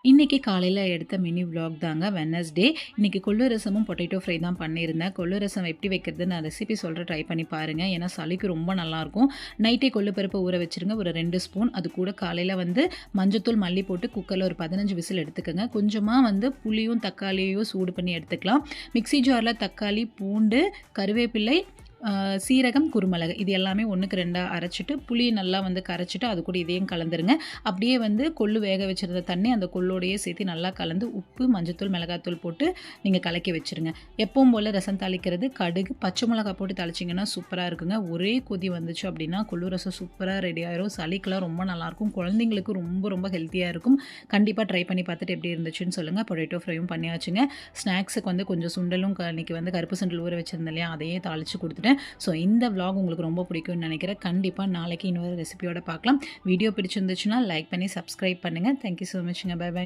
இன்றைக்கி காலையில் எடுத்த மினி விலாக் தாங்க வெட்னஸ்டே. இன்றைக்கி கொள்ளு ரசமும் பொட்டேட்டோ ஃப்ரை தான் பண்ணியிருந்தேன். கொள்ளு ரசம் எப்படி வைக்கிறது நான் ரெசிபி சொல்கிறேன், ட்ரை பண்ணி பாருங்கள். ஏன்னா சளிக்கு ரொம்ப நல்லாயிருக்கும். நைட்டே கொள்ளு பருப்பை ஊற வச்சுருங்க, ஒரு 2 ஸ்பூன். அது கூட காலையில் மஞ்சத்தூள் மல்லி போட்டு குக்கரில் ஒரு 15 விசில் எடுத்துக்கோங்க. கொஞ்சமாக புளியும் தக்காளியையும் சூடு பண்ணி எடுத்துக்கலாம். மிக்ஸி ஜாரில் தக்காளி, பூண்டு, கருவேப்பிலை, சீரகம், குருமிளகு இது எல்லாமே 1க்கு 2 அரைச்சிட்டு புளி நல்லா கரைச்சிட்டு அது கூட இதையும் கலந்துருங்க. அப்படியே கொள்ளு வேக வச்சுருந்த தண்ணி அந்த கொள்ளோடையே சேர்த்து நல்லா கலந்து உப்பு, மஞ்சத்தூள், மிளகாத்தூள் போட்டு நீங்கள் கலக்கி வச்சுருங்க. எப்பவும் போல் ரசம் தாளிக்கிறது கடுகு, பச்சை மிளகா போட்டு தாளிச்சிங்கன்னா சூப்பராக இருக்குங்க. ஒரே கொதி வந்துச்சு அப்படின்னா கொள்ளு ரசம் சூப்பராக ரெடி ஆயிரும். சளிக்கெலாம் ரொம்ப நல்லாயிருக்கும். குழந்தைங்களுக்கு ரொம்ப ரொம்ப ஹெல்த்தியாக இருக்கும். கண்டிப்பாக ட்ரை பண்ணி பார்த்துட்டு எப்படி இருந்துச்சுன்னு சொல்லுங்கள். பொட்டேட்டோ ஃப்ரையும் பண்ணியாச்சுங்க. ஸ்நாக்ஸுக்கு கொஞ்சம் சுண்டலும் இன்றைக்கி கருப்பு சுண்டல் ஊற வச்சுருந்தேன் இல்லையா, அதையே தாளித்து கொடுத்துட்டேன். ஸோ இந்த vlog உங்களுக்கு ரொம்ப பிடிக்கும்னு நினைக்கிறேன். கண்டிப்பாக நாளைக்கு இன்னொரு ரெசிபியோட பார்க்கலாம். வீடியோ பிடிச்சிருந்துச்சுன்னா லைக் பண்ணி சப்ஸ்கிரைப் பண்ணுங்கள். தேங்க்யூ ஸோ மச்ங்க. Bye by.